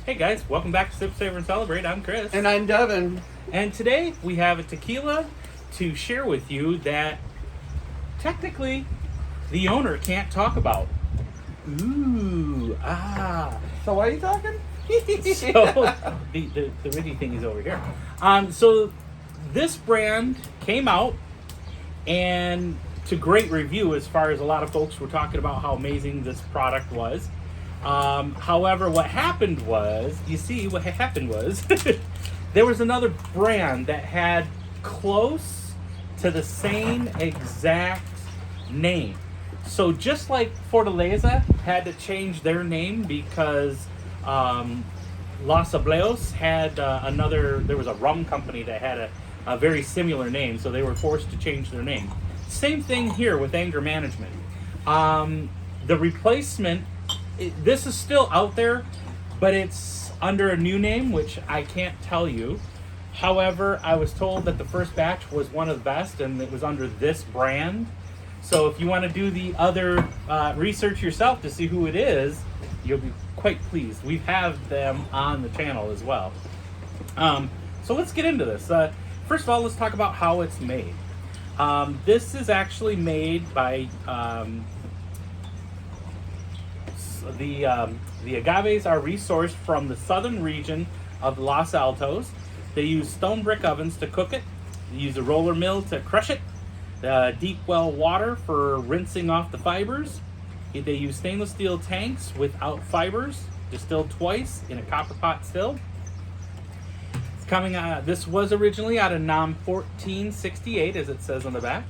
Hey guys, welcome back to Sip, Savor, and Celebrate. I'm Chris. And I'm Devin. And today we have a tequila to share with you that technically the owner can't talk about. Ooh, ah. So why are you talking? So the witty thing is over here. So this brand came out and to great review as far as a lot of folks were talking about how amazing this product was. However, what happened was, there was another brand that had close to the same exact name. So just like Fortaleza had to change their name because Los Ableos had there was a rum company that had a very similar name, so they were forced to change their name. Same thing here with Anger Management. The replacement, this is still out there, but it's under a new name, which I can't tell you. However, I was told that the first batch was one of the best, and it was under this brand. So if you want to do the other research yourself to see who it is, you'll be quite pleased. We have them on the channel as well. So let's get into this. First of all, let's talk about how it's made. This is actually made by the agaves are resourced from the southern region of Los Altos. They use stone brick ovens to cook it. They use a roller mill to crush it. Deep well water for rinsing off the fibers. They use stainless steel tanks without fibers, distilled twice in a copper pot still. It's coming out. This was originally out of NOM 1468, as it says on the back.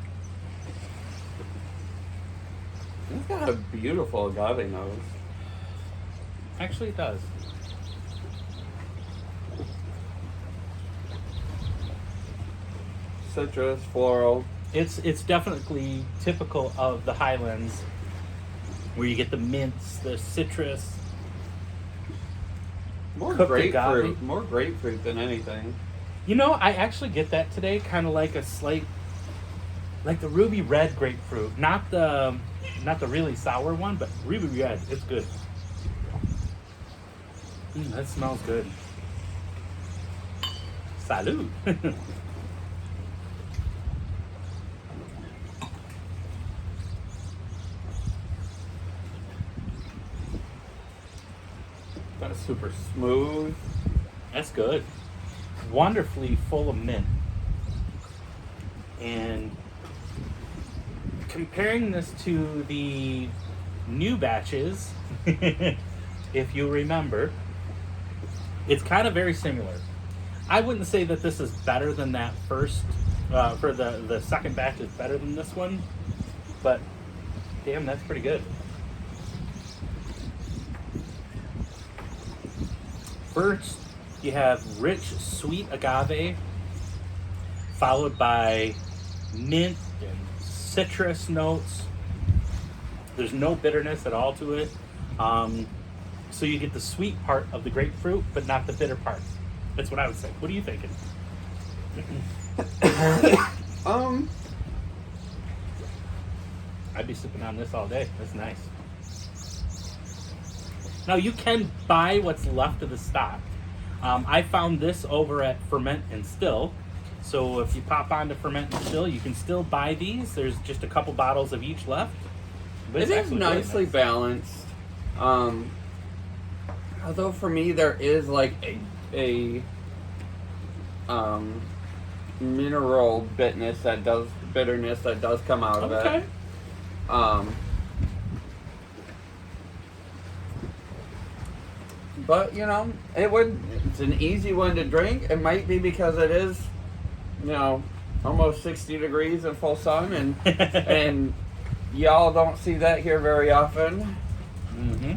It's got a beautiful agave nose. Actually, it does. Citrus, floral. It's definitely typical of the Highlands, where you get the mints, the citrus. More cooked grapefruit. agave. More grapefruit than anything. You know, I actually get that today, kind of like a slight, like the ruby red grapefruit, not the really sour one, but ruby red. It's good. That smells good. Salud. That's super smooth. That's good. Wonderfully full of mint. And comparing this to the new batches, if you remember, it's kind of very similar. I wouldn't say that this is better than that first, for the second batch is better than this one, but damn, that's pretty good. First, you have rich, sweet agave, followed by mint and citrus notes. There's no bitterness at all to it. So you get the sweet part of the grapefruit, but not the bitter part. That's what I would say. What are you thinking? I'd be sipping on this all day. That's nice. Now you can buy what's left of the stock. I found this over at Ferment and Still. So if you pop on to Ferment and Still, you can still buy these. There's just a couple bottles of each left. But It is nicely balanced. Although for me there is like a mineral bitterness that does come out of it. But you know, it's an easy one to drink. It might be because it is, almost 60 degrees in full sun, and and y'all don't see that here very often. Mm-hmm.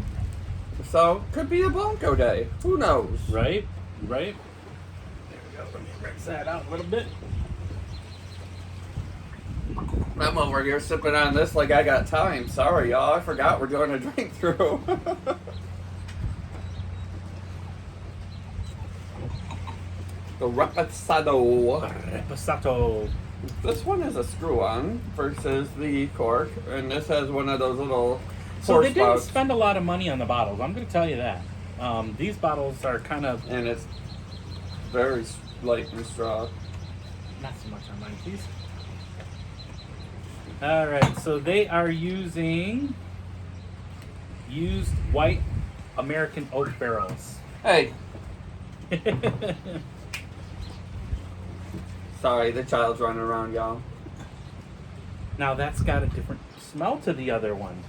So could be a Blanco day. Who knows? Right. There we go. Let me rinse that out a little bit. I'm over here sipping on this like I got time. Sorry, y'all. I forgot we're doing a drink through. The Reposato. This one is a screw-on versus the cork, and this has one of those little So they didn't spouts. spend a lot of money on the bottles. I'm going to tell you that. These bottles are kind of And it's very light and straw. not so much on mine, please. All right, so they are using used white American oak barrels. Hey, sorry, the child's running around, y'all. Now that's got a different smell to the other one.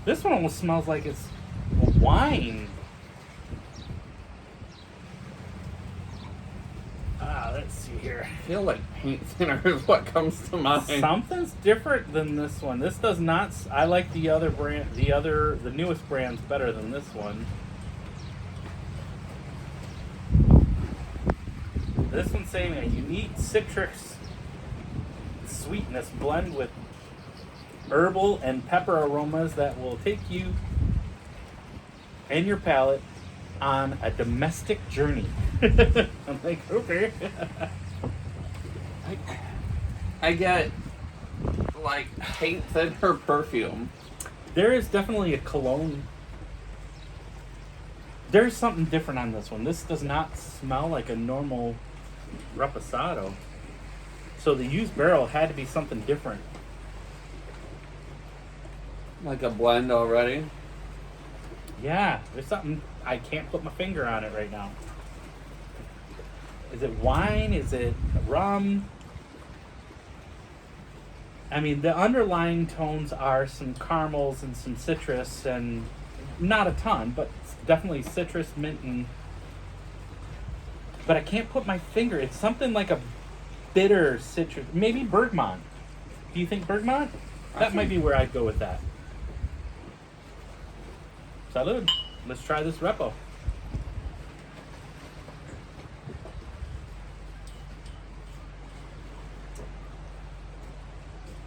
This one almost smells like it's wine. Let's see here. I feel like paint thinner is what comes to mind. Something's different than this one. This does not. I like the other brand. The newest brand's better than this one. This one's saying a unique citrus sweetness blend with herbal and pepper aromas that will take you and your palate on a domestic journey. I'm like, okay. I get like paint thinner perfume. There is definitely a cologne. There's something different on this one. This does not smell like a normal reposado. So the used barrel had to be something different. Like a blend already. Yeah, there's something, I can't put my finger on it right now. Is it wine? Is it rum? I mean, the underlying tones are some caramels and some citrus, and not a ton, but definitely citrus, mint, and... But I can't put my finger. It's something like a bitter citrus. Maybe bergamot. Do you think bergamot? That might be where I'd go with that. Salud. Let's try this repo.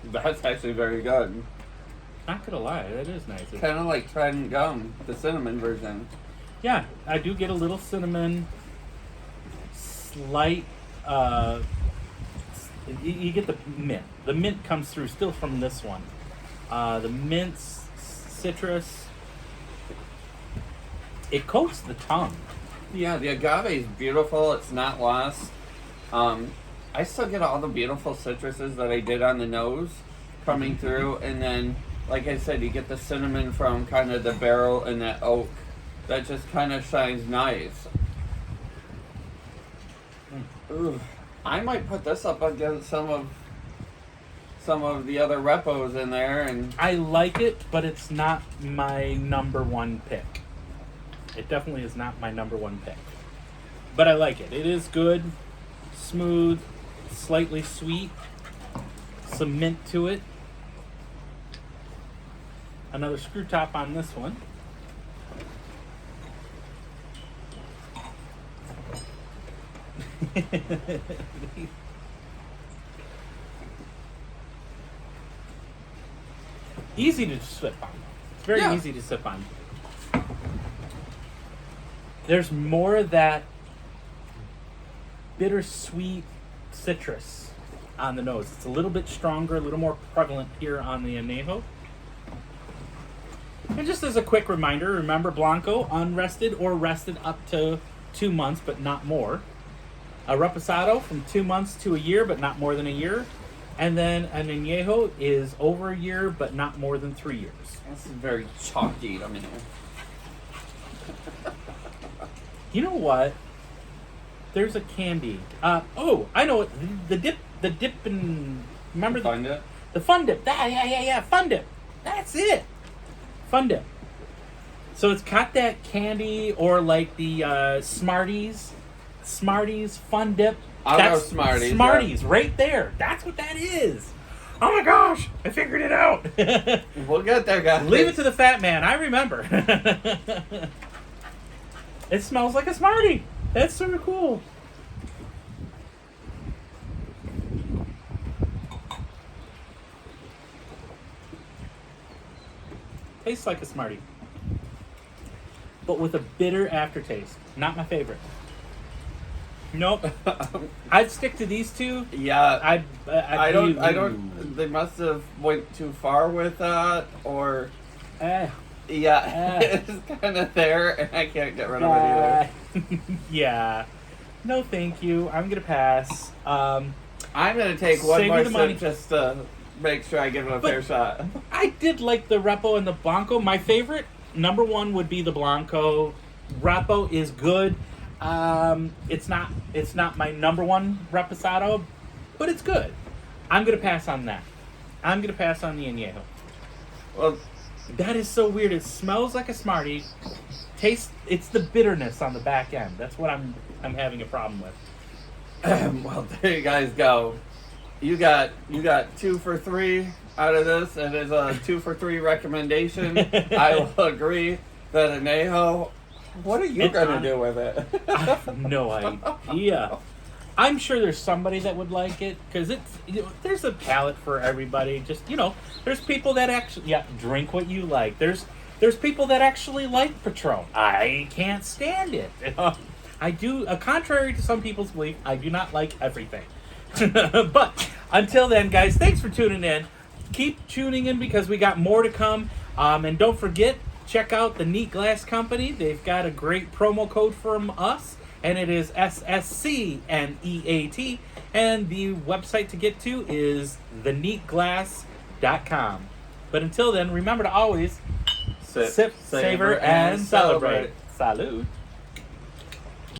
That's actually very good. Not gonna lie, that is nice. Kind of like Trident gum, the cinnamon version. Yeah, I do get a little cinnamon, slight, you get the mint. The mint comes through still from this one. The mint, citrus, it coats the tongue. Yeah, the agave is beautiful. It's not lost. I still get all the beautiful citruses that I did on the nose coming through, and then, like I said, you get the cinnamon from kind of the barrel and that oak that just kind of shines nice. Ooh, I might put this up against some of the other repos in there, and I like it, but it's not my number one pick. It definitely is not my number one pick. But I like it. It is good, smooth, slightly sweet, some mint to it. Another screw top on this one. Easy to sip on. It's very easy to sip on. There's more of that bittersweet citrus on the nose. It's a little bit stronger, a little more prevalent here on the añejo. And just as a quick reminder, remember Blanco, unrested or rested up to 2 months, but not more. A reposado from 2 months to a year, but not more than a year. And then an añejo is over a year, but not more than 3 years. this is very chalky to me. You know what? There's a candy. Oh, I know it. The dip and remember Find it? the fun dip. Yeah. Fun dip. That's it. Fun dip. So it's got that candy or like the Smarties fun dip. I'll go Smarties. Smarties, right there. That's what that is. Oh my gosh, I figured it out. We'll get there, guys. Leave it to the fat man. I remember. It smells like a Smartie. That's sort of cool. Tastes like a Smartie, but with a bitter aftertaste. Not my favorite. Nope. I'd stick to these two. Yeah. I don't. They must have went too far with that, or. Yeah, it's kind of there, and I can't get rid of it either. Yeah. No, thank you. I'm gonna pass. I'm gonna take one Save more me the money. sip just to make sure I give it a fair shot. I did like the Repo and the Blanco. My favorite, number one, would be the Blanco. Repo is good. It's not my number one Reposado, but it's good. I'm gonna pass on that. I'm gonna pass on the Añejo. Well, That is so weird. It smells like a Smartie. It's the bitterness on the back end. That's what I'm having a problem with. well, there you guys go. You got 2 for 3 out of this. It is a 2 for 3 recommendation. I will agree that Añejo. What are you gonna do with it? I have no idea. I'm sure there's somebody that would like it because there's a palate for everybody. Just there's people that actually drink what you like. There's people that actually like Patron. I can't stand it. I do, contrary to some people's belief, I do not like everything. But until then, guys, thanks for tuning in. Keep tuning in because we got more to come. And don't forget, check out the Neat Glass Company. They've got a great promo code from us, and it is SSCNEAT. And the website to get to is theneatglass.com. But until then, remember to always sip, savor, and celebrate. Salud.